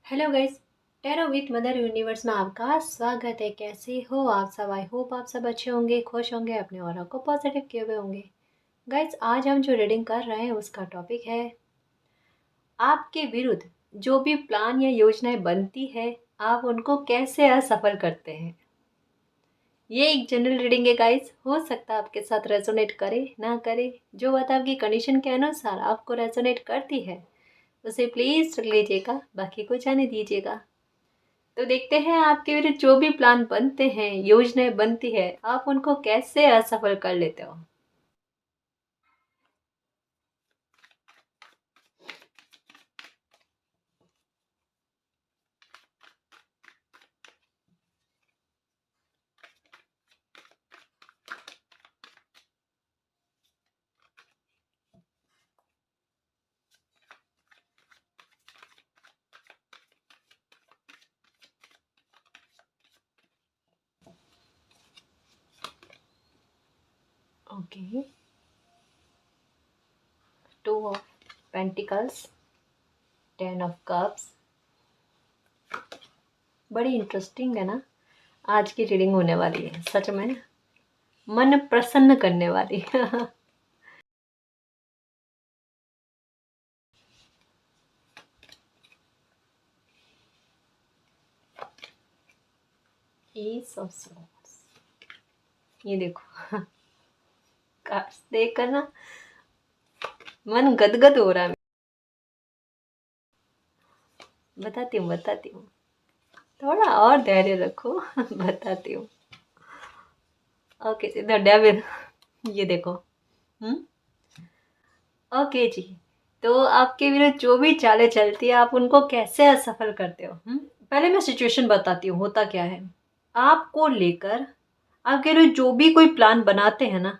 Hello guys. Tarot with mother universe में आपका स्वागत है। कैसे हो आप सब? आई होप आप सब अच्छे होंगे, खुश होंगे, अपने ऑरा को पॉजिटिव किए हुए होंगे। गाइस, आज हम जो रीडिंग कर रहे हैं उसका टॉपिक है आपके विरुद्ध जो भी प्लान या योजनाएं बनती है, आप उनको कैसे असफल करते हैं। ये एक जनरल रीडिंग है गाइस, हो सकता है आपके साथ रेजोनेट करे ना करे। जो बात आपकी कंडीशन के अनुसार आपको रेजोनेट करती है उसे प्लीज रख लीजिएगा, बाकी को जाने दीजिएगा। तो देखते हैं आपके विरुद्ध जो भी प्लान बनते हैं, योजनाएं बनती है, आप उनको कैसे असफल कर लेते हो। Okay, two of pentacles, ten of cups. बड़ी इंटरेस्टिंग है ना, आज की रीडिंग होने वाली है। सच में मन प्रसन्न करने वाली। एस ऑफ स्वॉर्ड्स, ये देखो। कार्ड्स देखकर ना मन गदगद हो रहा है। बताती हूँ, थोड़ा और धैर्य रखो। बताती हूँ। ओके जी, द डेविल। ये देखो। हम्म। ओके जी, तो आपके विरुद्ध जो भी चालें चलती है, आप उनको कैसे असफल करते हो? पहले मैं सिचुएशन बताती हूँ, होता क्या है। आपको लेकर आपके विरुद्ध जो भी कोई प्लान बनाते हैं ना,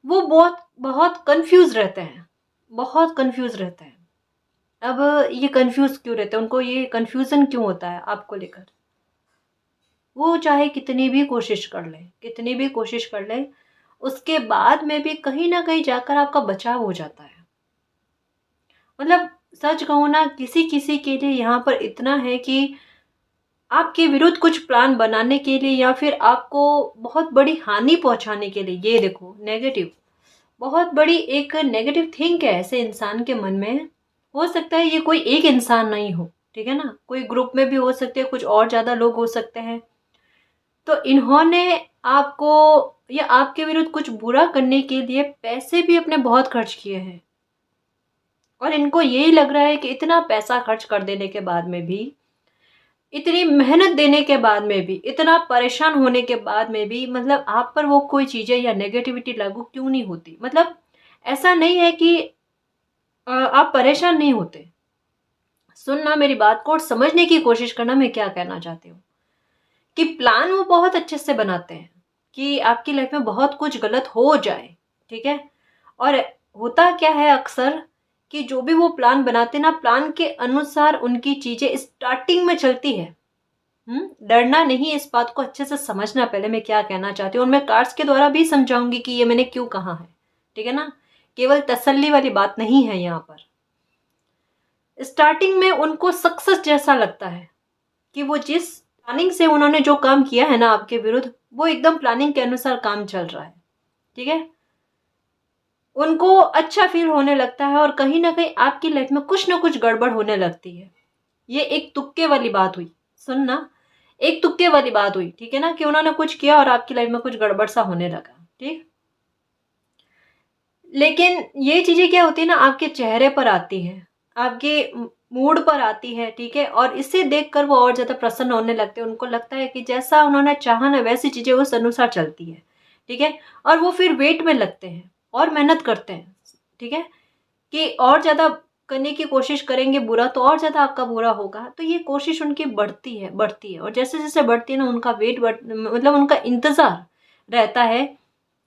वो बहुत बहुत कंफ्यूज रहते हैं, बहुत कंफ्यूज रहते हैं। अब ये कंफ्यूज क्यों रहते हैं, उनको ये कंफ्यूजन क्यों होता है आपको लेकर? वो चाहे कितनी भी कोशिश कर ले, कितनी भी कोशिश कर ले, उसके बाद में भी कहीं ना कहीं जाकर आपका बचाव हो जाता है। मतलब सच कहूँ ना, किसी किसी के लिए यहाँ पर इतना है कि आपके विरुद्ध कुछ प्लान बनाने के लिए या फिर आपको बहुत बड़ी हानि पहुंचाने के लिए, ये देखो नेगेटिव, बहुत बड़ी एक नेगेटिव थिंक है ऐसे इंसान के मन में। हो सकता है ये कोई एक इंसान नहीं हो, ठीक है ना, कोई ग्रुप में भी हो सकते हैं, कुछ और ज्यादा लोग हो सकते हैं। तो इन्होंने आपको या आपके विरुद्ध कुछ बुरा करने के लिए पैसे भी अपने बहुत खर्च किए हैं, और इनको यही लग रहा है कि इतना पैसा खर्च कर देने के बाद में भी, इतनी मेहनत देने के बाद में भी, इतना परेशान होने के बाद में भी, मतलब आप पर वो कोई चीजें या नेगेटिविटी लागू क्यों नहीं होती। मतलब ऐसा नहीं है कि आप परेशान नहीं होते। सुनना मेरी बात को और समझने की कोशिश करना, मैं क्या कहना चाहती हूँ कि प्लान वो बहुत अच्छे से बनाते हैं कि आपकी लाइफ में बहुत कुछ गलत हो जाए, ठीक है। और होता क्या है अक्सर कि जो भी वो प्लान बनाते ना, प्लान के अनुसार उनकी चीजें स्टार्टिंग में चलती है। डरना नहीं, इस बात को अच्छे से समझना पहले मैं क्या कहना चाहती हूँ, और मैं कार्ड्स के द्वारा भी समझाऊंगी कि ये मैंने क्यों कहा है, ठीक है ना। केवल तसल्ली वाली बात नहीं है यहाँ पर। स्टार्टिंग में उनको सक्सेस जैसा लगता है कि वो जिस प्लानिंग से उन्होंने जो काम किया है ना आपके विरुद्ध, वो एकदम प्लानिंग के अनुसार काम चल रहा है, ठीक है। उनको अच्छा फील होने लगता है और कहीं ना कहीं आपकी लाइफ में कुछ ना कुछ गड़बड़ होने लगती है। ये एक तुक्के वाली बात हुई, सुनना, एक तुक्के वाली बात हुई, ठीक है ना, कि उन्होंने कुछ किया और आपकी लाइफ में कुछ गड़बड़ सा होने लगा, ठीक। लेकिन ये चीजें क्या होती है ना, आपके चेहरे पर आती है, आपके मूड पर आती है, ठीक है, और इसे देखकर वो और ज्यादा प्रसन्न होने लगते हैं। उनको लगता है कि जैसा उन्होंने चाहा ना, वैसी चीजें उस अनुसार चलती है, ठीक है। और वो फिर वेट में लगते हैं और मेहनत करते हैं, ठीक है, कि और ज्यादा करने की कोशिश करेंगे बुरा, तो और ज्यादा आपका बुरा होगा। तो ये कोशिश उनकी बढ़ती है, बढ़ती है, और जैसे जैसे बढ़ती है ना, उनका वेट मतलब उनका इंतजार रहता है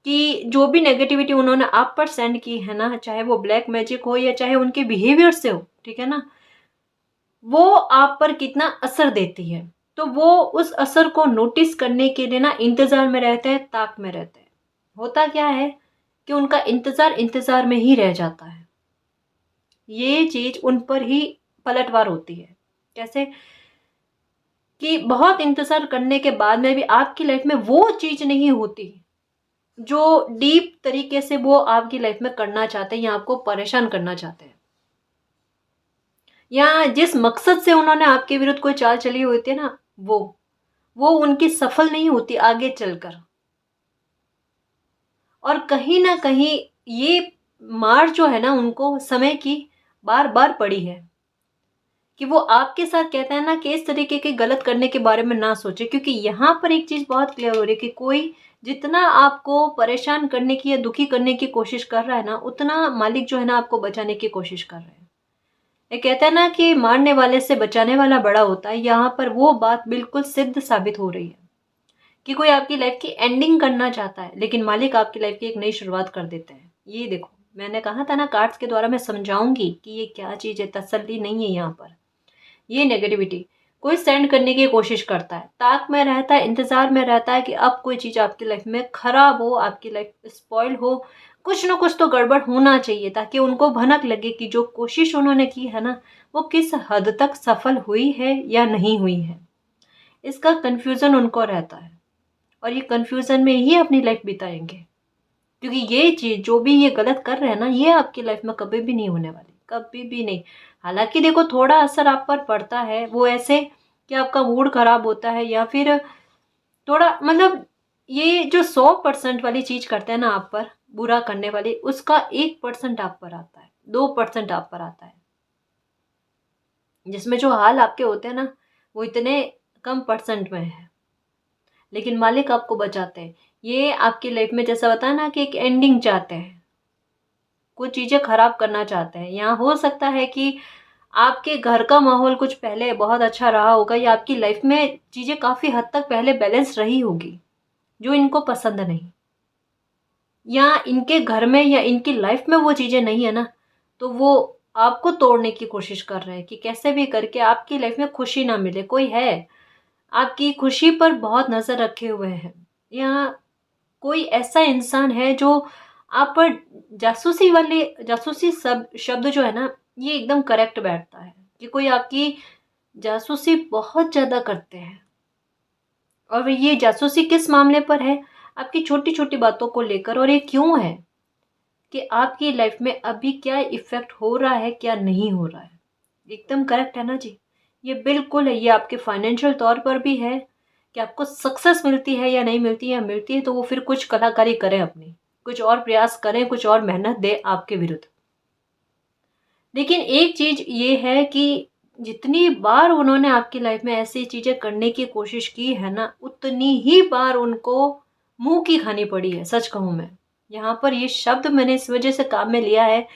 कि जो भी नेगेटिविटी उन्होंने आप पर सेंड की है ना, चाहे वो ब्लैक मैजिक हो या चाहे उनके बिहेवियर से हो, ठीक है ना, वो आप पर कितना असर देती है। तो वो उस असर को नोटिस करने के लिए ना इंतजार में रहते हैं, ताक में रहते हैं। होता क्या है कि उनका इंतजार इंतजार में ही रह जाता है। ये चीज उन पर ही पलटवार होती है। कैसे कि बहुत इंतजार करने के बाद में भी आपकी लाइफ में वो चीज नहीं होती जो डीप तरीके से वो आपकी लाइफ में करना चाहते हैं या आपको परेशान करना चाहते हैं, या जिस मकसद से उन्होंने आपके विरुद्ध कोई चाल चली होती है ना, वो उनकी सफल नहीं होती आगे चलकर। और कहीं ना कहीं ये मार जो है ना उनको समय की बार बार पड़ी है कि वो आपके साथ कहता है ना कि इस तरीके के गलत करने के बारे में ना सोचे, क्योंकि यहाँ पर एक चीज बहुत क्लियर हो रही है कि कोई जितना आपको परेशान करने की या दुखी करने की कोशिश कर रहा है ना, उतना मालिक जो है ना आपको बचाने की कोशिश कर रहे हैं। ये कहते हैं ना कि मारने वाले से बचाने वाला बड़ा होता है। यहाँ पर वो बात बिल्कुल सिद्ध साबित हो रही है कि कोई आपकी लाइफ की एंडिंग करना चाहता है, लेकिन मालिक आपकी लाइफ की एक नई शुरुआत कर देते हैं। ये देखो, मैंने कहा था ना कार्ड्स के द्वारा मैं समझाऊंगी कि ये क्या चीज है, तसल्ली नहीं है यहाँ पर। ये नेगेटिविटी कोई सेंड करने की कोशिश करता है, ताक में रहता है, इंतजार में रहता है कि अब कोई चीज आपकी लाइफ में खराब हो, आपकी लाइफ स्पॉइल हो, कुछ ना कुछ तो गड़बड़ होना चाहिए, ताकि उनको भनक लगे कि जो कोशिश उन्होंने की है ना वो किस हद तक सफल हुई है या नहीं हुई है। इसका कंफ्यूजन उनको रहता है और ये कंफ्यूजन में ही अपनी लाइफ बिताएंगे, क्योंकि ये चीज जो भी ये गलत कर रहे हैं ना, ये आपकी लाइफ में कभी भी नहीं होने वाली, कभी भी नहीं। हालांकि देखो थोड़ा असर आप पर पड़ता है, वो ऐसे कि आपका मूड खराब होता है या फिर थोड़ा मतलब ये जो 100% वाली चीज करते हैं ना आप पर बुरा करने वाली, उसका 1% आप पर आता है, 2% आप पर आता है, जिसमें जो हाल आपके होते हैं ना वो इतने कम परसेंट में है, लेकिन मालिक आपको बचाते हैं। ये आपकी लाइफ में जैसा बताया ना कि एक एंडिंग चाहते हैं, कुछ चीजें खराब करना चाहते हैं। यहाँ हो सकता है कि आपके घर का माहौल कुछ पहले बहुत अच्छा रहा होगा, या आपकी लाइफ में चीजें काफी हद तक पहले बैलेंस रही होगी जो इनको पसंद नहीं, या इनके घर में या इनकी लाइफ में वो चीजें नहीं है ना, तो वो आपको तोड़ने की कोशिश कर रहे हैं कि कैसे भी करके आपकी लाइफ में खुशी ना मिले। कोई है आपकी खुशी पर बहुत नजर रखे हुए हैं, या कोई ऐसा इंसान है जो आप पर जासूसी सब शब्द जो है ना, ये एकदम करेक्ट बैठता है कि कोई आपकी जासूसी बहुत ज्यादा करते हैं। और ये जासूसी किस मामले पर है? आपकी छोटी छोटी बातों को लेकर। और ये क्यों है कि आपकी लाइफ में अभी क्या इफेक्ट हो रहा है, क्या नहीं हो रहा है। एकदम करेक्ट है ना जी, ये बिल्कुल है। ये आपके फाइनेंशियल तौर पर भी है कि आपको सक्सेस मिलती है या नहीं मिलती है, मिलती है तो वो फिर कुछ कलाकारी करें, अपनी कुछ और प्रयास करें, कुछ और मेहनत दे आपके विरुद्ध। लेकिन एक चीज ये है कि जितनी बार उन्होंने आपकी लाइफ में ऐसी चीजें करने की कोशिश की है ना, उतनी ही बार उनको मुंह की खानी पड़ी है। सच कहूं मैं, यहाँ पर ये शब्द मैंने इस वजह से काम में लिया है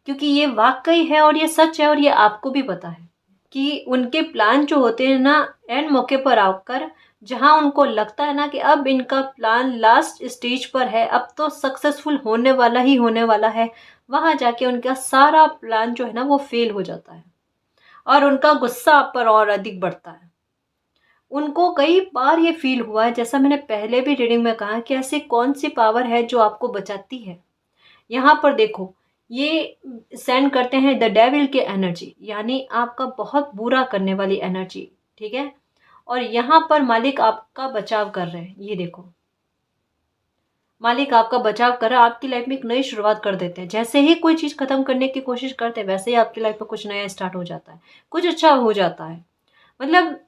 क्योंकि ये वाकई है और ये सच है, और ये आपको भी पता है कि उनके प्लान जो होते हैं ना, एंड मौके पर आकर जहां उनको लगता है ना कि अब इनका प्लान लास्ट स्टेज पर है, अब तो सक्सेसफुल होने वाला ही होने वाला है, वहां जाके उनका सारा प्लान जो है ना वो फेल हो जाता है और उनका गुस्सा आप पर और अधिक बढ़ता है। उनको कई बार ये फील हुआ है, जैसा मैंने पहले भी रीडिंग में कहा, कि ऐसी कौन सी पावर है जो आपको बचाती है। यहाँ पर देखो, ये सेंड करते हैं द डेविल के एनर्जी, यानी आपका बहुत बुरा करने वाली एनर्जी। ठीक है, और यहाँ पर मालिक आपका बचाव कर रहे हैं। ये देखो, मालिक आपका बचाव कर रहा है, आपकी लाइफ में एक नई शुरुआत कर देते हैं। जैसे ही कोई चीज खत्म करने की कोशिश करते हैं, वैसे ही आपकी लाइफ में कुछ नया स्टार्ट हो जाता है, कुछ अच्छा हो जाता है। मतलब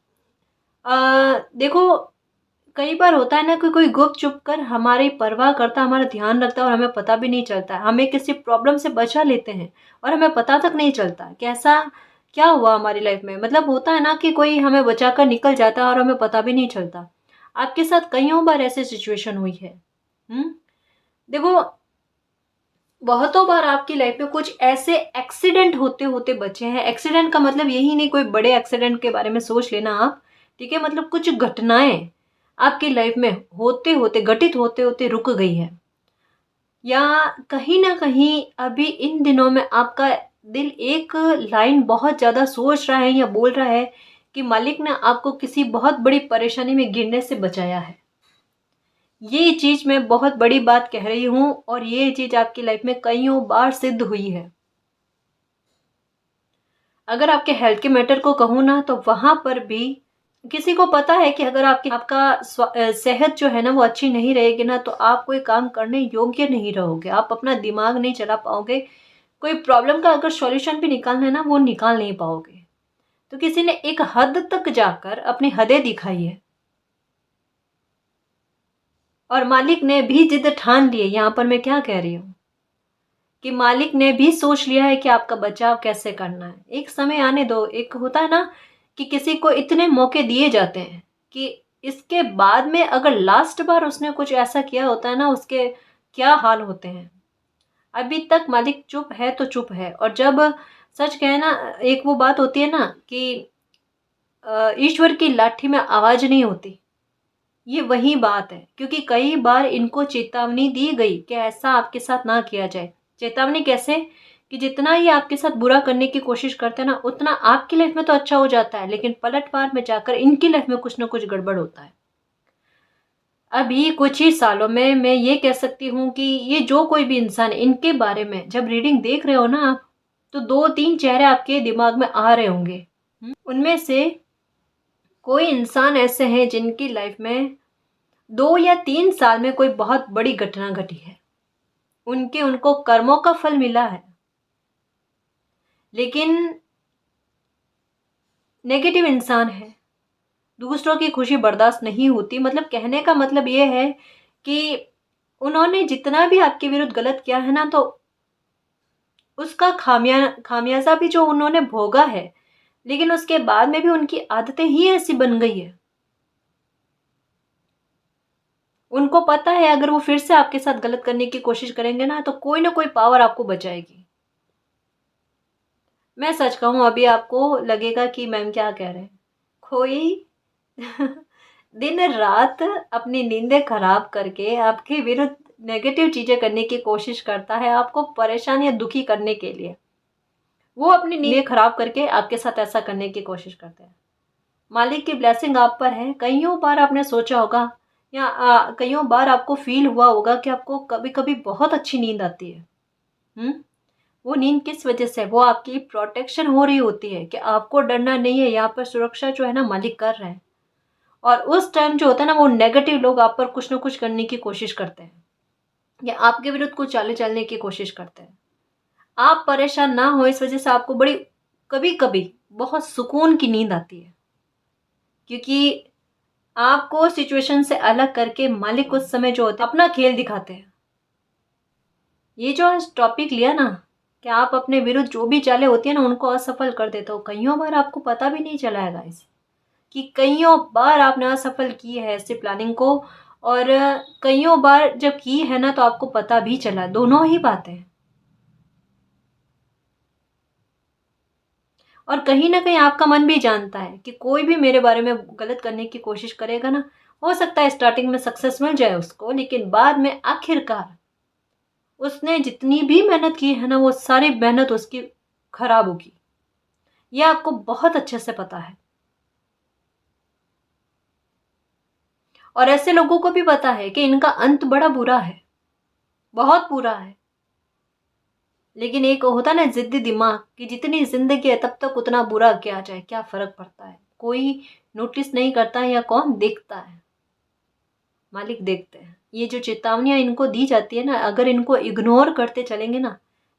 देखो, कई बार होता है ना कि कोई गुप चुप कर हमारी परवाह करता, हमारा ध्यान रखता है और हमें पता भी नहीं चलता है। हमें किसी प्रॉब्लम से बचा लेते हैं और हमें पता तक नहीं चलता कैसा क्या हुआ हमारी लाइफ में। मतलब होता है ना कि कोई हमें बचा कर निकल जाता है और हमें पता भी नहीं चलता। आपके साथ कईयों बार ऐसी सिचुएशन हुई है। देखो, बहुतों बार आपकी लाइफ में कुछ ऐसे एक्सीडेंट होते होते बचे हैं। एक्सीडेंट का मतलब यही नहीं कोई बड़े एक्सीडेंट के बारे में सोच लेना आप, ठीक है, मतलब कुछ घटनाएं आपकी लाइफ में होते होते, घटित होते होते रुक गई है, या कहीं ना कहीं अभी इन दिनों में आपका दिल एक लाइन बहुत ज्यादा सोच रहा है या बोल रहा है कि मालिक ने आपको किसी बहुत बड़ी परेशानी में गिरने से बचाया है। ये चीज मैं बहुत बड़ी बात कह रही हूं और ये चीज आपकी लाइफ में कईयों बार सिद्ध हुई है। अगर आपके हेल्थ के मैटर को कहूँ ना, तो वहाँ पर भी किसी को पता है कि अगर आपका सेहत जो है ना वो अच्छी नहीं रहेगी ना, तो आप कोई काम करने योग्य नहीं रहोगे, आप अपना दिमाग नहीं चला पाओगे, कोई प्रॉब्लम का अगर सॉल्यूशन भी निकालना है ना वो निकाल नहीं पाओगे। तो किसी ने एक हद तक जाकर अपनी हदें दिखाई है, और मालिक ने भी जिद ठान ली है। यहाँ पर मैं क्या कह रही हूँ कि मालिक ने भी सोच लिया है कि आपका बचाव कैसे करना है। एक समय आने दो। एक होता है ना कि किसी को इतने मौके दिए जाते हैं कि इसके बाद में अगर लास्ट बार उसने कुछ ऐसा किया होता है ना, उसके क्या हाल होते हैं। अभी तक मालिक चुप है तो चुप है। और जब सच कहे ना, एक वो बात होती है ना कि ईश्वर की लाठी में आवाज नहीं होती, ये वही बात है। क्योंकि कई बार इनको चेतावनी दी गई कि ऐसा आपके साथ ना किया जाए। चेतावनी कैसे? कि जितना ये आपके साथ बुरा करने की कोशिश करते हैं ना, उतना आपकी लाइफ में तो अच्छा हो जाता है, लेकिन पलटवार में जाकर इनकी लाइफ में कुछ ना कुछ गड़बड़ होता है। अभी कुछ ही सालों में मैं ये कह सकती हूँ कि ये जो कोई भी इंसान, इनके बारे में जब रीडिंग देख रहे हो ना आप, तो 2-3 चेहरे आपके दिमाग में आ रहे होंगे। उनमें से कोई इंसान ऐसे हैं जिनकी लाइफ में 2 या 3 साल में कोई बहुत बड़ी घटना घटी है, उनको कर्मों का फल मिला है, लेकिन नेगेटिव इंसान है, दूसरों की खुशी बर्दाश्त नहीं होती। मतलब कहने का मतलब ये है कि उन्होंने जितना भी आपके विरुद्ध गलत किया है ना, तो उसका खामियाजा भी जो उन्होंने भोगा है, लेकिन उसके बाद में भी उनकी आदतें ही ऐसी बन गई है। उनको पता है अगर वो फिर से आपके साथ गलत करने की कोशिश करेंगे ना, तो कोई ना कोई पावर आपको बचाएगी। मैं सच कहूँ, अभी आपको लगेगा कि मैम क्या कह रहे हैं। कोई दिन रात अपनी नींदें खराब करके आपके विरुद्ध नेगेटिव चीजें करने की कोशिश करता है, आपको परेशान या दुखी करने के लिए। वो अपनी नींदें खराब करके आपके साथ ऐसा करने की कोशिश करते हैं। मालिक की ब्लेसिंग आप पर है। कईयों बार आपने सोचा होगा या कईयों बार आपको फील हुआ होगा कि आपको कभी कभी बहुत अच्छी नींद आती है। वो नींद किस वजह से? वो आपकी प्रोटेक्शन हो रही होती है कि आपको डरना नहीं है, यहाँ पर सुरक्षा जो है ना मालिक कर रहे हैं। और उस टाइम जो होता है ना, वो नेगेटिव लोग आप पर कुछ ना कुछ करने की कोशिश करते हैं या आपके विरुद्ध कुछ चाले चलने की कोशिश करते हैं। आप परेशान ना हो, इस वजह से आपको बड़ी कभी कभी बहुत सुकून की नींद आती है, क्योंकि आपको सिचुएशन से अलग करके मालिक उस समय जो होता है अपना खेल दिखाते हैं। ये जो आज टॉपिक लिया ना कि आप अपने विरुद्ध जो भी चाले होती है ना उनको असफल कर देते हो, कईयों बार आपको पता भी नहीं चला है गाइस कि कईयों बार आपने असफल की है ऐसे प्लानिंग को, और कईयों बार जब की है ना तो आपको पता भी चला। दोनों ही बातें। और कहीं ना कहीं आपका मन भी जानता है कि कोई भी मेरे बारे में गलत करने की कोशिश करेगा ना, हो सकता है स्टार्टिंग में सक्सेस मिल जाए उसको, लेकिन बाद में आखिरकार उसने जितनी भी मेहनत की है ना वो सारी मेहनत उसकी खराब होगी। ये आपको बहुत अच्छे से पता है। और ऐसे लोगों को भी पता है कि इनका अंत बड़ा बुरा है, बहुत बुरा है। लेकिन एक होता ना जिद्दी दिमाग कि जितनी जिंदगी है तब तक उतना बुरा किया जाए, क्या फर्क पड़ता है, कोई नोटिस नहीं करता है या कौन देखता है? मालिक देखते हैं। ये जो चेतावनियां इनको दी जाती है ना, अगर इनको इग्नोर करते चलेंगे ना,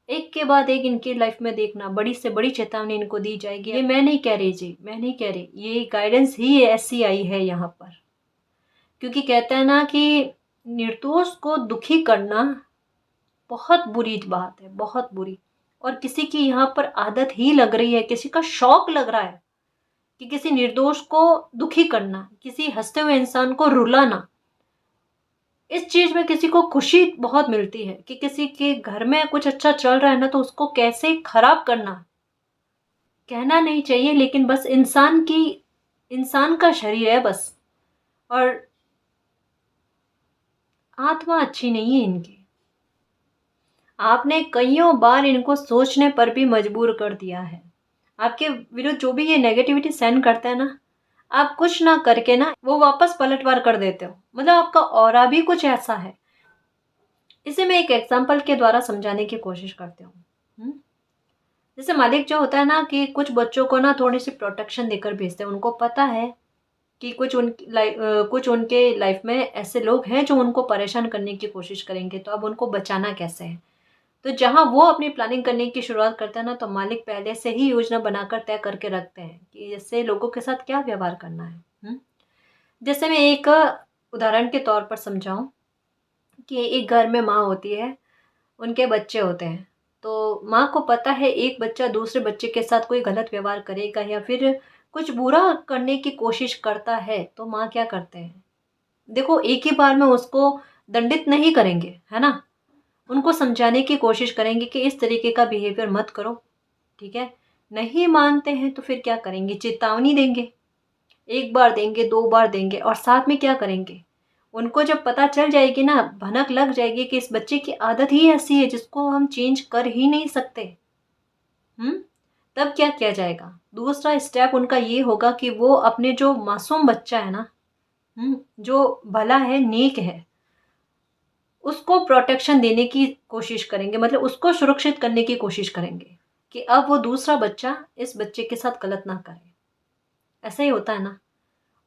एक के बाद एक इनकी लाइफ में देखना बड़ी से बड़ी चेतावनी इनको दी जाएगी। ये मैं नहीं कह रही जी, मैं नहीं कह रही, ये गाइडेंस ही ऐसी आई है यहाँ पर। क्योंकि कहते हैं ना कि निर्दोष को दुखी करना बहुत बुरी बात है, बहुत बुरी। और किसी की यहाँ पर आदत ही लग रही है, किसी का शौक लग रहा है कि किसी निर्दोष को दुखी करना, किसी हंसते हुए इंसान को रुलाना। इस चीज में किसी को खुशी बहुत मिलती है कि किसी के घर में कुछ अच्छा चल रहा है ना तो उसको कैसे खराब करना। कहना नहीं चाहिए, लेकिन बस इंसान का शरीर है बस, और आत्मा अच्छी नहीं है इनकी। आपने कईयों बार इनको सोचने पर भी मजबूर कर दिया है। आपके विरुद्ध जो भी ये नेगेटिविटी सेंड करते हैं ना, आप कुछ ना करके ना वो वापस पलटवार कर देते हो। मतलब आपका ऑरा भी कुछ ऐसा है। इसे मैं एक एग्जाम्पल के द्वारा समझाने की कोशिश करती हूँ। जैसे मालिक जो होता है ना कि कुछ बच्चों को ना थोड़ी सी प्रोटेक्शन देकर भेजते हैं। उनको पता है कि कुछ उनके लाइफ में ऐसे लोग हैं जो उनको परेशान करने की कोशिश करेंगे, तो अब उनको बचाना कैसे है। तो जहाँ वो अपनी प्लानिंग करने की शुरुआत करते हैं ना, तो मालिक पहले से ही योजना बनाकर तय करके रखते हैं कि ऐसे लोगों के साथ क्या व्यवहार करना है। जैसे मैं एक उदाहरण के तौर पर समझाऊं कि एक घर में माँ होती है, उनके बच्चे होते हैं। तो माँ को पता है एक बच्चा दूसरे बच्चे के साथ कोई गलत व्यवहार करेगा या फिर कुछ बुरा करने की कोशिश करता है, तो माँ क्या करते हैं, देखो एक ही बार में उसको दंडित नहीं करेंगे, है ना। उनको समझाने की कोशिश करेंगे कि इस तरीके का बिहेवियर मत करो, ठीक है। नहीं मानते हैं तो फिर क्या करेंगे, चेतावनी देंगे। एक बार देंगे, दो बार देंगे, और साथ में क्या करेंगे, उनको जब पता चल जाएगी ना, भनक लग जाएगी कि इस बच्चे की आदत ही ऐसी है जिसको हम चेंज कर ही नहीं सकते, तब क्या किया जाएगा। दूसरा स्टेप उनका ये होगा कि वो अपने जो मासूम बच्चा है ना, जो भला है, नेक है, उसको प्रोटेक्शन देने की कोशिश करेंगे, मतलब उसको सुरक्षित करने की कोशिश करेंगे कि अब वो दूसरा बच्चा इस बच्चे के साथ गलत ना करे। ऐसा ही होता है ना।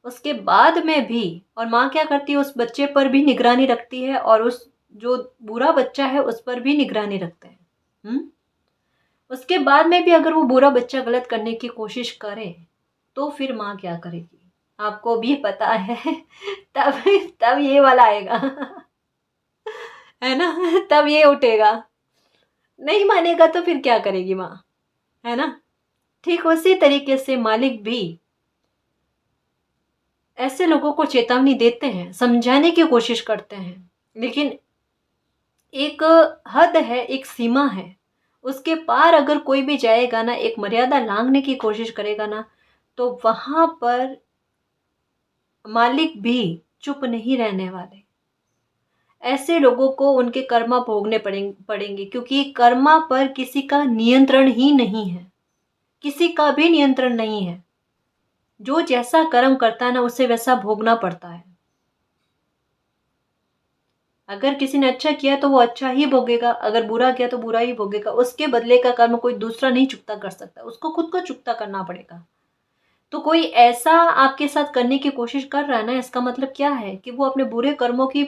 उसके बाद में भी, और माँ क्या करती है, उस बच्चे पर भी निगरानी रखती है और उस जो बुरा बच्चा है उस पर भी निगरानी रखते हैं। उसके बाद में भी अगर वो बुरा बच्चा गलत करने की कोशिश करे, तो फिर माँ क्या करेगी, आपको भी पता है। तब तब ये वाला आएगा। है ना। तब ये उठेगा। नहीं मानेगा तो फिर क्या करेगी माँ, है ना। ठीक उसी तरीके से मालिक भी ऐसे लोगों को चेतावनी देते हैं, समझाने की कोशिश करते हैं, लेकिन एक हद है, एक सीमा है। उसके पार अगर कोई भी जाएगा ना, एक मर्यादा लांघने की कोशिश करेगा ना, तो वहां पर मालिक भी चुप नहीं रहने वाले। ऐसे लोगों को उनके कर्मा भोगने पड़ेंगे, क्योंकि कर्मा पर किसी का नियंत्रण ही नहीं है, किसी का भी नियंत्रण नहीं है। जो जैसा कर्म करता है ना, उसे वैसा भोगना पड़ता है। अगर किसी ने अच्छा किया तो वो अच्छा ही भोगेगा, अगर बुरा किया तो बुरा ही भोगेगा। उसके बदले का कर्म कोई दूसरा नहीं चुकता कर सकता, उसको खुद को चुकता करना पड़ेगा। तो कोई ऐसा आपके साथ करने की कोशिश कर रहा है ना, इसका मतलब क्या है कि वो अपने बुरे कर्मों की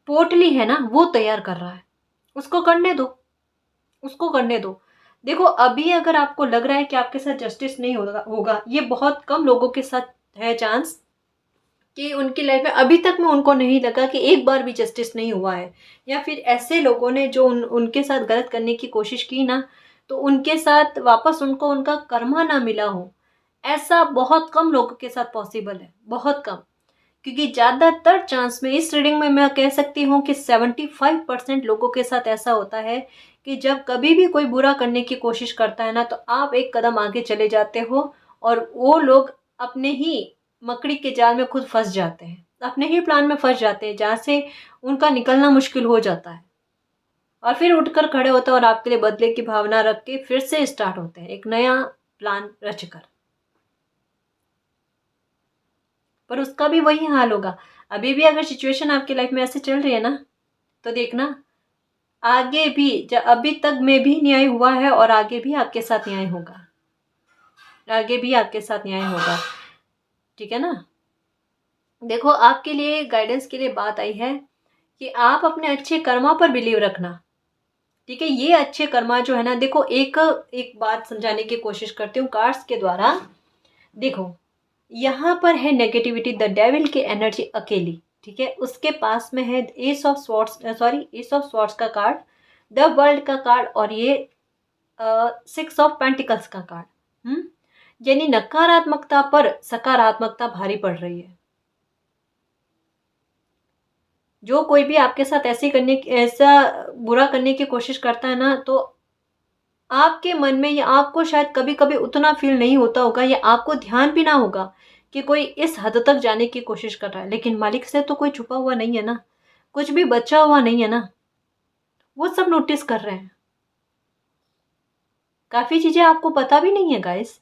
पोटली है ना, वो तैयार कर रहा है। उसको करने दो, उसको करने दो। देखो अभी अगर आपको लग रहा है कि आपके साथ जस्टिस नहीं होगा, ये बहुत कम लोगों के साथ है चांस कि उनकी लाइफ में अभी तक में उनको नहीं लगा कि एक बार भी जस्टिस नहीं हुआ है, या फिर ऐसे लोगों ने जो उनके साथ गलत करने की कोशिश की ना, तो उनके साथ वापस उनको उनका कर्मा ना मिला हो। ऐसा बहुत कम लोगों के साथ पॉसिबल है, बहुत कम। क्योंकि ज़्यादातर चांस में इस रीडिंग में मैं कह सकती हूँ कि 75% लोगों के साथ ऐसा होता है कि जब कभी भी कोई बुरा करने की कोशिश करता है ना, तो आप एक कदम आगे चले जाते हो और वो लोग अपने ही मकड़ी के जाल में खुद फंस जाते हैं, अपने ही प्लान में फंस जाते हैं, जहाँ से उनका निकलना मुश्किल हो जाता है। और फिर उठकर खड़े होते हैं और आपके लिए बदले की भावना रख के फिर से स्टार्ट होते हैं एक नया प्लान रचकर। पर उसका भी वही हाल होगा। अभी भी अगर सिचुएशन आपकी लाइफ में ऐसे चल रही है ना, तो देखना आगे भी, अभी तक में भी न्याय हुआ है और आगे भी आपके साथ न्याय होगा, आगे भी आपके साथ न्याय होगा। ठीक है ना। देखो आपके लिए गाइडेंस के लिए बात आई है कि आप अपने अच्छे कर्मा पर बिलीव रखना। ठीक है, ये अच्छे कर्मा जो है ना, देखो एक एक बात समझाने की कोशिश करती हूँ कार्ड्स के द्वारा। देखो यहाँ पर है नेगेटिविटी, द डेविल की एनर्जी अकेली। ठीक है, उसके पास में है S of swords, sorry S of swords का कार्ड, द वर्ल्ड का कार्ड, और ये 6 ऑफ पेंटिकल्स का कार्ड। यानी नकारात्मकता पर सकारात्मकता भारी पड़ रही है। जो कोई भी आपके साथ ऐसा बुरा करने की कोशिश करता है ना, तो आपके मन में या आपको शायद कभी कभी उतना फील नहीं होता होगा, या आपको ध्यान भी ना होगा कि कोई इस हद तक जाने की कोशिश कर रहा है, लेकिन मालिक से तो कोई छुपा हुआ नहीं है ना, कुछ भी बचा हुआ नहीं है ना, वो सब नोटिस कर रहे हैं। काफी चीजें आपको पता भी नहीं है गाइस,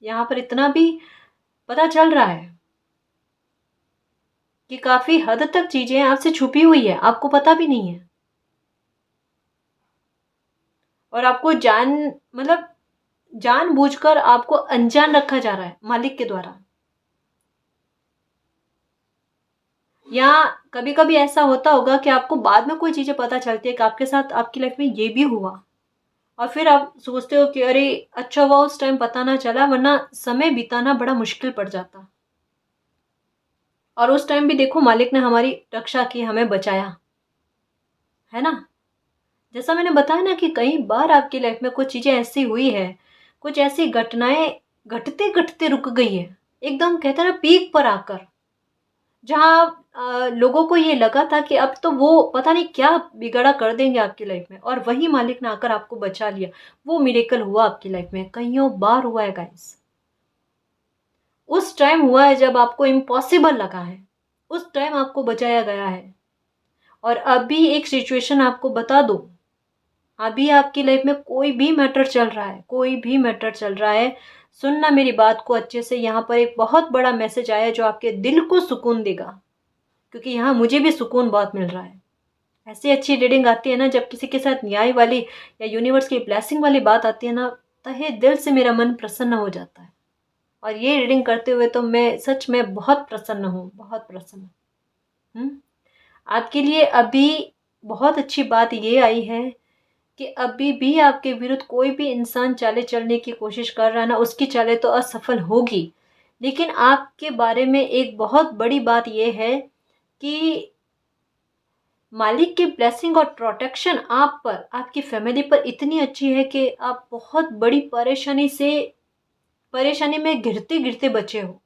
यहाँ पर इतना भी पता चल रहा है कि काफी हद तक चीजें आपसे छुपी हुई है, आपको पता भी नहीं है। और आपको मतलब जानबूझकर आपको अनजान रखा जा रहा है मालिक के द्वारा। या कभी कभी ऐसा होता होगा कि आपको बाद में कोई चीजें पता चलती है कि आपके साथ आपकी लाइफ में ये भी हुआ, और फिर आप सोचते हो कि अरे अच्छा हुआ उस टाइम पता ना चला, वरना समय बिताना बड़ा मुश्किल पड़ जाता। और उस टाइम भी देखो मालिक ने हमारी रक्षा की, हमें बचाया, है ना। जैसा मैंने बताया ना कि कई बार आपकी लाइफ में कुछ चीजें ऐसी हुई है, कुछ ऐसी घटनाएं घटते घटते रुक गई है, एकदम कहते हैं ना पीक पर आकर, जहाँ लोगों को ये लगा था कि अब तो वो पता नहीं क्या बिगड़ा कर देंगे आपकी लाइफ में, और वही मालिक ने आकर आपको बचा लिया। वो मिरेकल हुआ आपकी लाइफ में, कईयों बार हुआ है गाइस। उस टाइम हुआ है जब आपको इम्पॉसिबल लगा है, उस टाइम आपको बचाया गया है। और अभी एक सिचुएशन आपको बता दो, अभी आपकी लाइफ में कोई भी मैटर चल रहा है, कोई भी मैटर चल रहा है, सुनना मेरी बात को अच्छे से। यहाँ पर एक बहुत बड़ा मैसेज आया है जो आपके दिल को सुकून देगा, क्योंकि यहाँ मुझे भी सुकून बहुत मिल रहा है। ऐसी अच्छी रीडिंग आती है ना जब किसी के साथ न्याय वाली या यूनिवर्स की ब्लेसिंग वाली बात आती है ना, तहे दिल से मेरा मन प्रसन्न हो जाता है। और ये रीडिंग करते हुए तो मैं सच में बहुत प्रसन्न हूँ, बहुत प्रसन्न। आपके लिए अभी बहुत अच्छी बात ये आई है कि अभी भी आपके विरुद्ध कोई भी इंसान चाले चलने की कोशिश कर रहा है ना, उसकी चालें तो असफल होगी। लेकिन आपके बारे में एक बहुत बड़ी बात यह है कि मालिक की ब्लेसिंग और प्रोटेक्शन आप पर, आपकी फैमिली पर इतनी अच्छी है कि आप बहुत बड़ी परेशानी में गिरते गिरते बचे हो,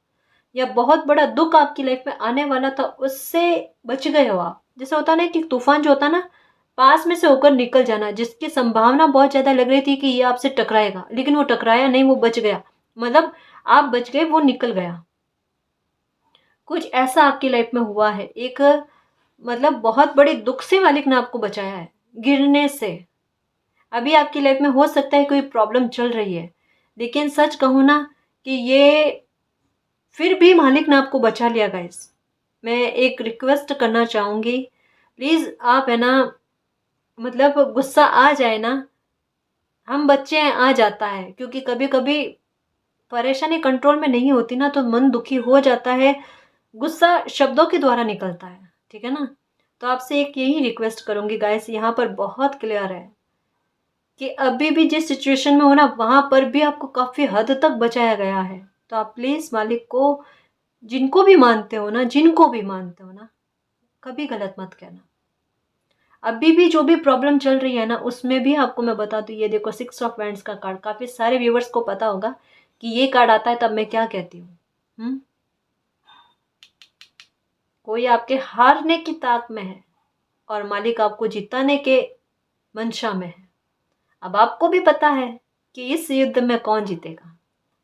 या बहुत बड़ा दुख आपकी लाइफ में आने वाला था उससे बच गए हो आप। जैसे होता ना कि तूफान जो होता ना, पास में से होकर निकल जाना, जिसकी संभावना बहुत ज्यादा लग रही थी कि ये आपसे टकराएगा, लेकिन वो टकराया नहीं, वो बच गया। मतलब आप बच गए, वो निकल गया। कुछ ऐसा आपकी लाइफ में हुआ है, एक मतलब बहुत बड़े दुख से मालिक ने आपको बचाया है, गिरने से। अभी आपकी लाइफ में हो सकता है कोई प्रॉब्लम चल रही है, लेकिन सच कहूँ ना कि ये फिर भी मालिक ने आपको बचा लिया गाइस। मैं एक रिक्वेस्ट करना चाहूँगी, प्लीज़ आप है ना, मतलब गुस्सा आ जाए ना, हम बच्चे हैं, आ जाता है, क्योंकि कभी कभी परेशानी कंट्रोल में नहीं होती ना तो मन दुखी हो जाता है, गुस्सा शब्दों के द्वारा निकलता है, ठीक है ना। तो आपसे एक यही रिक्वेस्ट करूंगी गाइस, यहाँ पर बहुत क्लियर है कि अभी भी जिस सिचुएशन में हो ना, वहां पर भी आपको काफ़ी हद तक बचाया गया है। तो आप प्लीज़ मालिक को, जिनको भी मानते हो ना, कभी गलत मत कहना। अभी भी जो भी प्रॉब्लम चल रही है ना, उसमें भी आपको मैं बता दूं, ये देखो 6 ऑफ वैंड्स का कार्ड, काफ़ी सारे व्यूवर्स को पता होगा कि ये कार्ड आता है तब मैं क्या कहती हूँ। कोई आपके हारने की ताक में है और मालिक आपको जिताने के मंशा में है। अब आपको भी पता है कि इस युद्ध में कौन जीतेगा,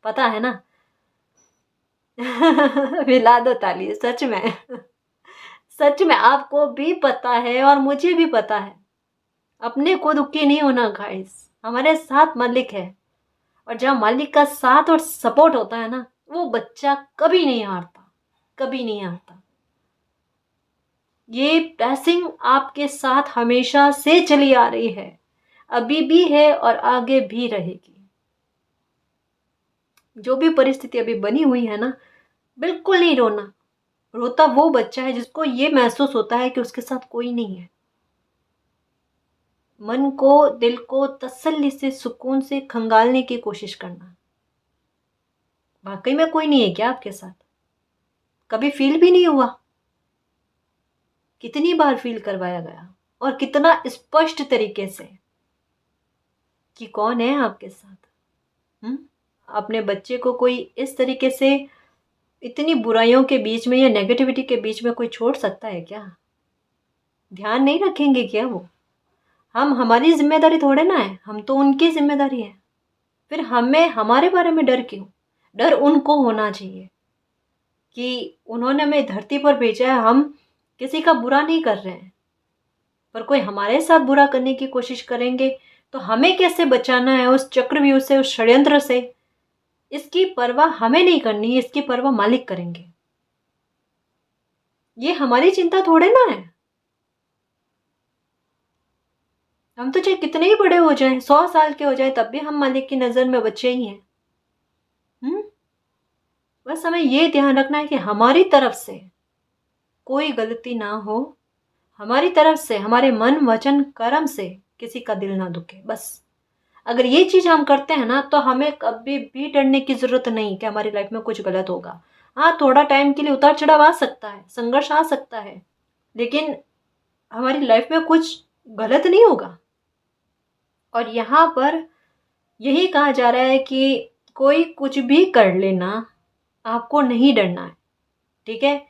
पता है ना। मिला दो ताली, सच में। सच में आपको भी पता है और मुझे भी पता है। अपने को दुखी नहीं होना गाइस, हमारे साथ मालिक है, और जहाँ मालिक का साथ और सपोर्ट होता है ना, वो बच्चा कभी नहीं हारता, कभी नहीं हारता। ये ब्लेसिंग आपके साथ हमेशा से चली आ रही है, अभी भी है और आगे भी रहेगी। जो भी परिस्थिति अभी बनी हुई है ना, बिल्कुल नहीं रोना। रोता वो बच्चा है जिसको ये महसूस होता है कि उसके साथ कोई नहीं है। मन को, दिल को तसल्ली से, सुकून से खंगालने की कोशिश करना। वाकई में कोई नहीं है क्या आपके साथ? कभी फील भी नहीं हुआ? कितनी बार फील करवाया गया, और कितना स्पष्ट तरीके से कि कौन है आपके साथ। अपने बच्चे को कोई इस तरीके से इतनी बुराइयों के बीच में या नेगेटिविटी के बीच में कोई छोड़ सकता है क्या? ध्यान नहीं रखेंगे क्या वो? हम, हमारी जिम्मेदारी थोड़े ना है, हम तो उनकी जिम्मेदारी है। फिर हमें हमारे बारे में डर क्यों? डर उनको होना चाहिए कि उन्होंने हमें धरती पर भेजा है, हम किसी का बुरा नहीं कर रहे हैं, पर कोई हमारे साथ बुरा करने की कोशिश करेंगे तो हमें कैसे बचाना है उस चक्रव्यूह से, उस षड्यंत्र से, इसकी परवाह हमें नहीं करनी है, इसकी परवाह मालिक करेंगे। ये हमारी चिंता थोड़े ना है। हम तो चाहे कितने ही बड़े हो जाएं, 100 साल के हो जाए, तब भी हम मालिक की नज़र में बच्चे ही हैं। बस हमें ये ध्यान रखना है कि हमारी तरफ से कोई गलती ना हो, हमारी तरफ से, हमारे मन वचन कर्म से किसी का दिल ना दुखे। बस अगर ये चीज़ हम करते हैं ना, तो हमें कभी भी डरने की ज़रूरत नहीं कि हमारी लाइफ में कुछ गलत होगा। हाँ, थोड़ा टाइम के लिए उतार चढ़ाव आ सकता है, संघर्ष आ सकता है, लेकिन हमारी लाइफ में कुछ गलत नहीं होगा। और यहाँ पर यही कहा जा रहा है कि कोई कुछ भी कर लेना, आपको नहीं डरना है, ठीक है।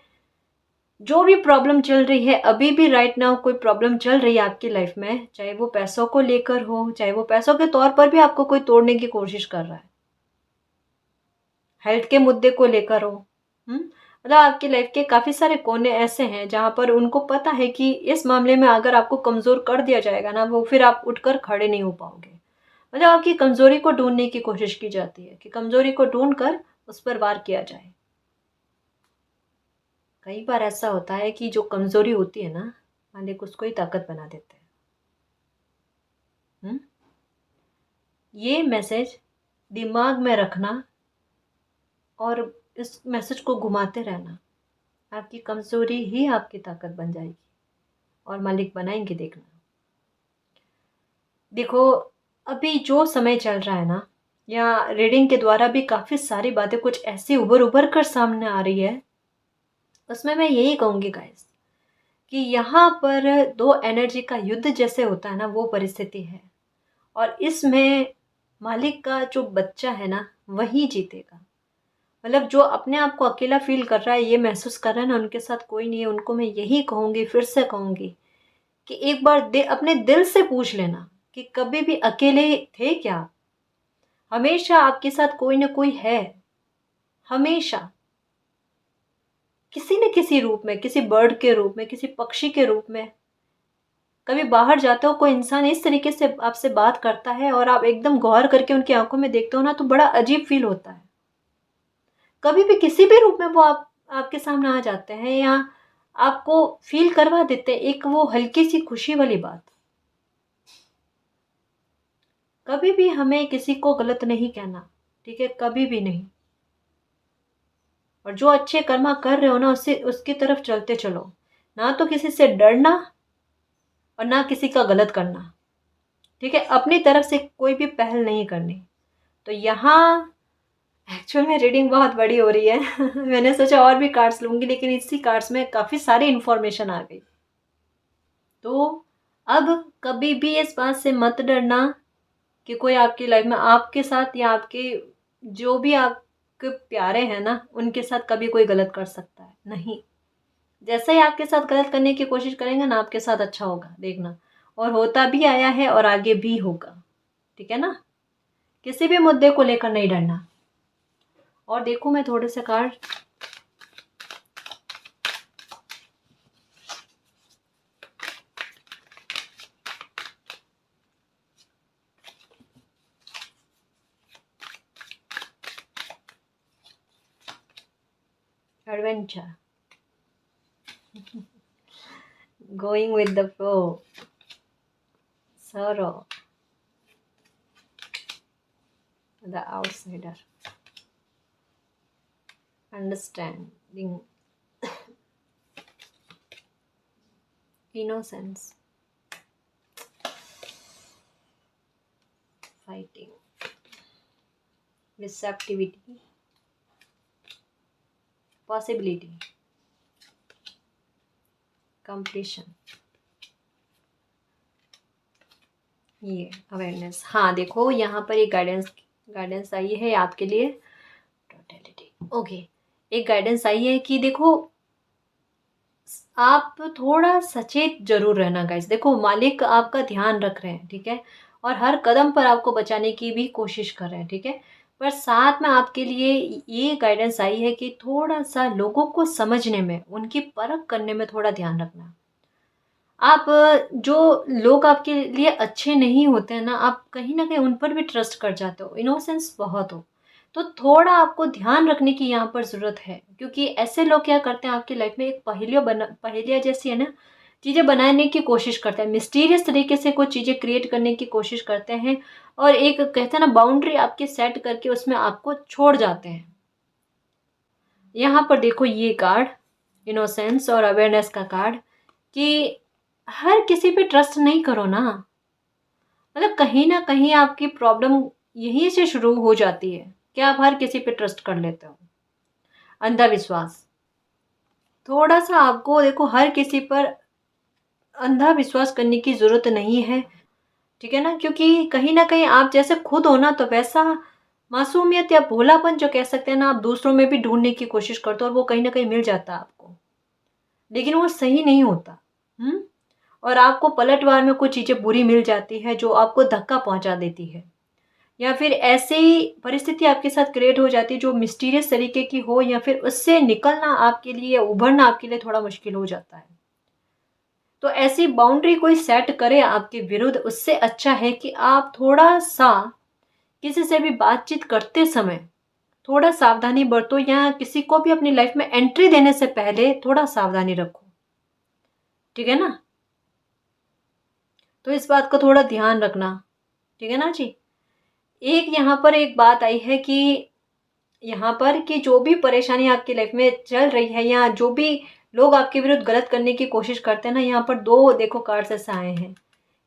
जो भी प्रॉब्लम चल रही है अभी भी, राइट नाउ कोई प्रॉब्लम चल रही है आपकी लाइफ में, चाहे वो पैसों को लेकर हो, चाहे वो पैसों के तौर पर भी आपको कोई तोड़ने की कोशिश कर रहा है, हेल्थ के मुद्दे को लेकर हो, मतलब आपकी लाइफ के काफ़ी सारे कोने ऐसे हैं जहाँ पर उनको पता है कि इस मामले में अगर आपको कमज़ोर कर दिया जाएगा ना, वो फिर आप उठकर खड़े नहीं हो पाओगे। मतलब आपकी कमज़ोरी को ढूंढने की कोशिश की जाती है कि कमज़ोरी को ढूंढ कर उस पर वार किया जाए। कई बार ऐसा होता है कि जो कमज़ोरी होती है ना, मालिक उसको ही ताकत बना देते हैं। ये मैसेज दिमाग में रखना और इस मैसेज को घुमाते रहना, आपकी कमज़ोरी ही आपकी ताकत बन जाएगी और मालिक बनाएंगे। देखना, देखो अभी जो समय चल रहा है ना, या रीडिंग के द्वारा भी काफ़ी सारी बातें कुछ ऐसी उभर उभर कर सामने आ रही है, उसमें मैं यही कहूँगी गाइस कि यहाँ पर दो एनर्जी का युद्ध जैसे होता है ना, वो परिस्थिति है। और इसमें मालिक का जो बच्चा है ना, वही जीतेगा। मतलब जो अपने आप को अकेला फील कर रहा है, ये महसूस कर रहा है ना, उनके साथ कोई नहीं है, उनको मैं यही कहूँगी, फिर से कहूँगी कि एक बार अपने दिल से पूछ लेना कि कभी भी अकेले थे क्या। हमेशा आपके साथ कोई ना कोई है, हमेशा, किसी न किसी रूप में, किसी बर्ड के रूप में, किसी पक्षी के रूप में। कभी बाहर जाते हो, कोई इंसान इस तरीके से आपसे बात करता है और आप एकदम गौर करके उनकी आंखों में देखते हो ना, तो बड़ा अजीब फील होता है। कभी भी किसी भी रूप में वो आपके सामने आ जाते हैं या आपको फील करवा देते हैं एक वो हल्की सी खुशी वाली बात। कभी भी हमें किसी को गलत नहीं कहना, ठीक है, कभी भी नहीं। और जो अच्छे कर्मा कर रहे हो ना, उससे उसकी तरफ चलते चलो, ना तो किसी से डरना और ना किसी का गलत करना, ठीक है। अपनी तरफ से कोई भी पहल नहीं करनी। तो यहाँ एक्चुअल में रीडिंग बहुत बड़ी हो रही है मैंने सोचा और भी कार्ड्स लूँगी, लेकिन इसी कार्ड्स में काफ़ी सारी इन्फॉर्मेशन आ गई। तो अब कभी भी इस बात से मत डरना कि कोई आपकी लाइफ में आपके साथ या आपके जो भी आपके प्यारे हैं ना, उनके साथ कभी कोई गलत कर सकता है नहीं। जैसे ही आपके साथ गलत करने की कोशिश करेंगे ना, आपके साथ अच्छा होगा, देखना। और होता भी आया है और आगे भी होगा, ठीक है ना। किसी भी मुद्दे को लेकर नहीं डरना। और देखो मैं थोड़े से card, adventure, going with the flow, sorrow, the outsider, understanding, innocence, fighting, receptivity, possibility, completion, ये अवेयरनेस। हाँ देखो यहाँ पर एक गाइडेंस आई है आपके लिए, टोटलिटी। ओके, एक गाइडेंस आई है कि देखो आप थोड़ा सचेत जरूर रहना गाइस। देखो मालिक आपका ध्यान रख रहे हैं, ठीक है, और हर कदम पर आपको बचाने की भी कोशिश कर रहे हैं, ठीक है। पर साथ में आपके लिए ये गाइडेंस आई है कि थोड़ा सा लोगों को समझने में, उनकी परख करने में थोड़ा ध्यान रखना। आप जो लोग आपके लिए अच्छे नहीं होते हैं ना, आप कहीं ना कहीं उन पर भी ट्रस्ट कर जाते हो, इनोसेंस बहुत हो। तो थोड़ा आपको ध्यान रखने की यहाँ पर ज़रूरत है, क्योंकि ऐसे लोग क्या करते हैं आपकी लाइफ में, एक पहेलिया जैसी है ना, चीज़ें बनाने की कोशिश करते हैं, मिस्टीरियस तरीके से कुछ चीज़ें क्रिएट करने की कोशिश करते हैं और एक कहते हैं ना बाउंड्री आपकी सेट करके उसमें आपको छोड़ जाते हैं। यहाँ पर देखो ये कार्ड इनोसेंस और अवेयरनेस का कार्ड कि हर किसी पे ट्रस्ट नहीं करो ना। मतलब कहीं ना कहीं आपकी प्रॉब्लम यहीं से शुरू हो जाती है कि आप हर किसी पे ट्रस्ट कर लेते हो। अंधविश्वास, थोड़ा सा आपको देखो हर किसी पर अंधा विश्वास करने की ज़रूरत नहीं है, ठीक है ना, क्योंकि कहीं ना कहीं आप जैसे खुद हो ना तो वैसा मासूमियत या भोलापन जो कह सकते हैं ना आप दूसरों में भी ढूंढने की कोशिश करते हो और वो कहीं ना कहीं मिल जाता है आपको, लेकिन वो सही नहीं होता। और आपको पलटवार में कुछ चीज़ें बुरी मिल जाती है जो आपको धक्का पहुंचा देती है, या फिर ऐसी परिस्थिति आपके साथ क्रिएट हो जाती है जो मिस्टीरियस तरीके की हो, या फिर उससे निकलना आपके लिए, उभरना आपके लिए थोड़ा मुश्किल हो जाता है। तो ऐसी बाउंड्री कोई सेट करे आपके विरुद्ध, उससे अच्छा है कि आप थोड़ा सा किसी से भी बातचीत करते समय थोड़ा सावधानी बरतो, या किसी को भी अपनी लाइफ में एंट्री देने से पहले थोड़ा सावधानी रखो, ठीक है ना। तो इस बात का थोड़ा ध्यान रखना, ठीक है ना जी। एक यहाँ पर एक बात आई है कि यहाँ पर कि जो भी परेशानी आपकी लाइफ में चल रही है या जो भी लोग आपके विरुद्ध गलत करने की कोशिश करते हैं ना, यहाँ पर दो देखो कार्ड्स ऐसे आए हैं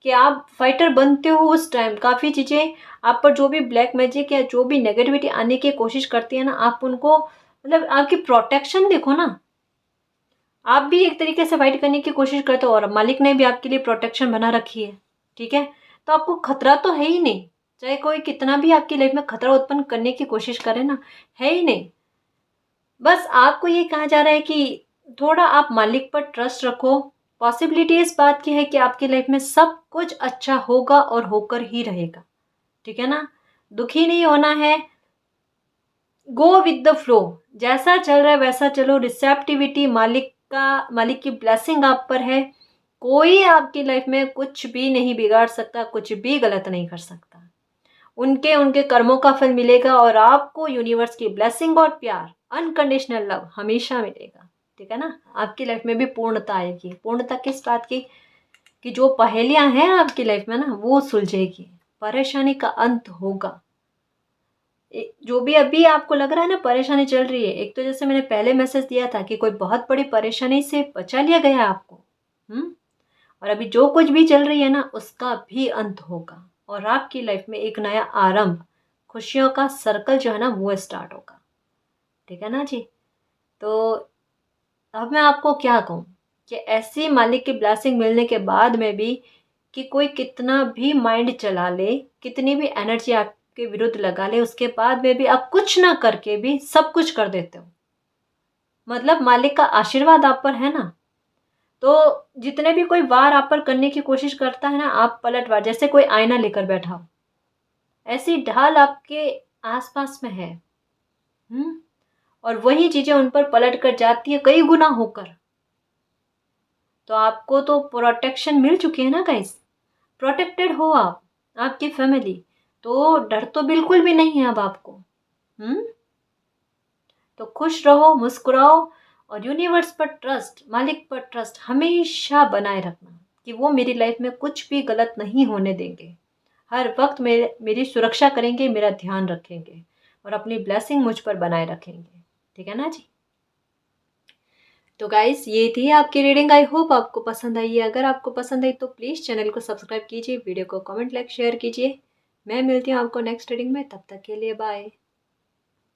कि आप फाइटर बनते हो उस टाइम। काफ़ी चीज़ें आप पर जो भी ब्लैक मैजिक या जो भी नेगेटिविटी आने की कोशिश करती है ना, आप उनको मतलब आपकी प्रोटेक्शन देखो ना, आप भी एक तरीके से फाइट करने की कोशिश करते हो और मालिक ने भी आपके लिए प्रोटेक्शन बना रखी है, ठीक है। तो आपको खतरा तो है ही नहीं, चाहे कोई कितना भी आपकी लाइफ में खतरा उत्पन्न करने की कोशिश करे ना, है ही नहीं। बस आपको ये कहा जा रहा है कि थोड़ा आप मालिक पर ट्रस्ट रखो। पॉसिबिलिटी इस बात की है कि आपकी लाइफ में सब कुछ अच्छा होगा और होकर ही रहेगा, ठीक है ना। दुखी नहीं होना है, गो विद द फ्लो, जैसा चल रहा है वैसा चलो। रिसेप्टिविटी, मालिक की ब्लेसिंग आप पर है। कोई आपकी लाइफ में कुछ भी नहीं बिगाड़ सकता, कुछ भी गलत नहीं कर सकता। उनके उनके कर्मों का फल मिलेगा और आपको यूनिवर्स की ब्लेसिंग और प्यार, अनकंडीशनल लव हमेशा मिलेगा, ठीक है ना। आपकी लाइफ में भी पूर्णता आएगी। पूर्णता किस बात की कि जो पहेलियां हैं आपकी लाइफ में ना वो सुलझेगी, परेशानी का अंत होगा। जो भी अभी आपको लग रहा है ना परेशानी चल रही है, एक तो जैसे मैंने पहले मैसेज दिया था कि कोई बहुत बड़ी परेशानी से बचा लिया गया है आपको, और अभी जो कुछ भी चल रही है ना उसका भी अंत होगा और आपकी लाइफ में एक नया आरंभ, खुशियों का सर्कल जो है ना वो स्टार्ट होगा, ठीक है ना जी। तो अब मैं आपको क्या कहूँ कि ऐसी मालिक की ब्लेसिंग मिलने के बाद में भी कि कोई कितना भी माइंड चला ले, कितनी भी एनर्जी आपके विरुद्ध लगा ले, उसके बाद में भी आप कुछ ना करके भी सब कुछ कर देते हो। मतलब मालिक का आशीर्वाद आप पर है ना, तो जितने भी कोई वार आप पर करने की कोशिश करता है ना, आप पलटवार जैसे कोई आईना लेकर बैठा हो, ऐसी ढाल आपके आसपास में है। और वही चीजें उन पर पलट कर जाती है कई गुना होकर। तो आपको तो प्रोटेक्शन मिल चुकी है ना गाइस, प्रोटेक्टेड हो आप, आपकी फैमिली, तो डर तो बिल्कुल भी नहीं है अब आपको। तो खुश रहो, मुस्कुराओ और यूनिवर्स पर ट्रस्ट, मालिक पर ट्रस्ट हमेशा बनाए रखना कि वो मेरी लाइफ में कुछ भी गलत नहीं होने देंगे। हर वक्त मेरी सुरक्षा करेंगे, मेरा ध्यान रखेंगे और अपनी ब्लेसिंग मुझ पर बनाए रखेंगे, ठीक है ना जी। तो गाइस ये थी आपकी रीडिंग। आई होप आपको पसंद आई है। अगर आपको पसंद आई तो प्लीज़ चैनल को सब्सक्राइब कीजिए, वीडियो को कमेंट लाइक शेयर कीजिए। मैं मिलती हूँ आपको नेक्स्ट रीडिंग में, तब तक के लिए बाय।